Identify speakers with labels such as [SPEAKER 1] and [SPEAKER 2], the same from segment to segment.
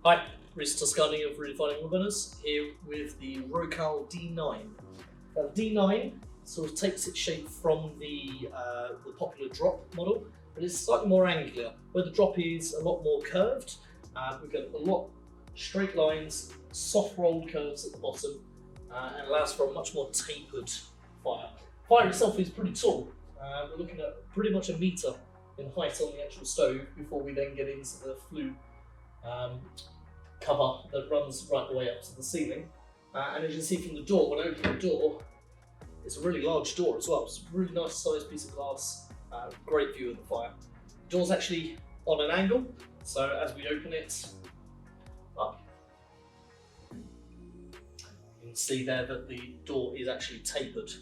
[SPEAKER 1] Hi, Redefining of Redefining Woodburners, here with the Rocal D9. Now the D9 sort of takes its shape from the popular drop model, but it's slightly more angular, where the drop is a lot more curved. We've got a lot straight lines, soft rolled curves at the bottom, and allows for a much more tapered fire. Fire itself is pretty tall. We're looking at pretty much a metre in height on the actual stove before we then get into the flue cover that runs right the way up to the ceiling. And as you can see from the door, when I open the door, it's a really large door as well. It's a really nice sized piece of glass, great view of the fire. The door's actually on an angle, so as we open it up, you can see there that the door is actually tapered.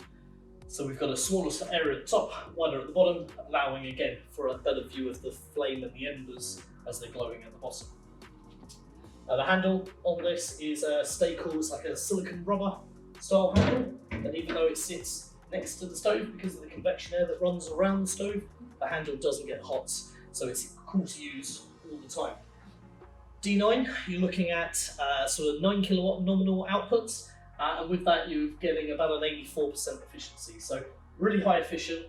[SPEAKER 1] So we've got a smaller area at the top, wider at the bottom, allowing again for a better view of the flame and the embers as they're glowing at the bottom. Now the handle on this is a Staycool, it's like a silicone rubber style handle, and even though it sits next to the stove, because of the convection air that runs around the stove, the handle doesn't get hot, so it's cool to use all the time. D9, you're looking at sort of 9 kilowatt nominal outputs, and with that you're getting about an 84% efficiency, so really high efficient,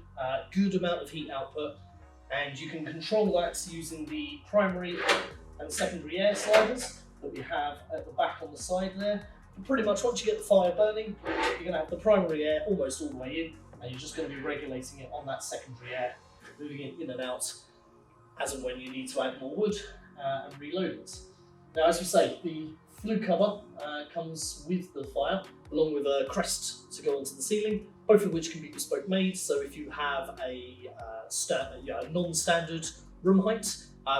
[SPEAKER 1] good amount of heat output, and you can control that using the primary and secondary air sliders that we have at the back on the side there. But pretty much once you get the fire burning, you're going to have the primary air almost all the way in, and you're just going to be regulating it on that secondary air, moving it in and out as and when you need to add more wood and reload it. Now, as we say, the flue cover comes with the fire, along with a crest to go onto the ceiling, both of which can be bespoke made. So if you have a non-standard room height,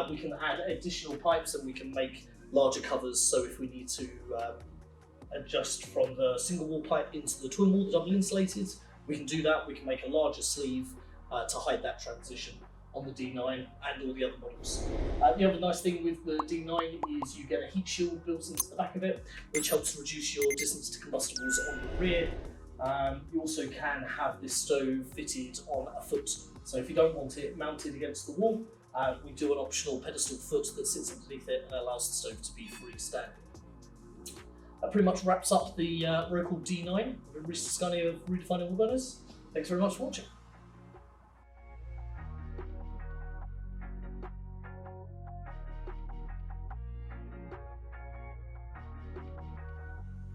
[SPEAKER 1] we can add additional pipes and we can make larger covers. So if we need to adjust from the single wall pipe into the twin wall, double insulated, we can do that. We can make a larger sleeve to hide that transition on the D9 and all the other models. The other nice thing with the D9 is you get a heat shield built into the back of it, which helps reduce your distance to combustibles on the rear. You also can have this stove fitted on a foot. So if you don't want it mounted against the wall, we do an optional pedestal foot that sits underneath it and allows the stove to be freestanding. That pretty much wraps up the Rocal D9 with Redefining of Woodburners. Thanks very much for watching.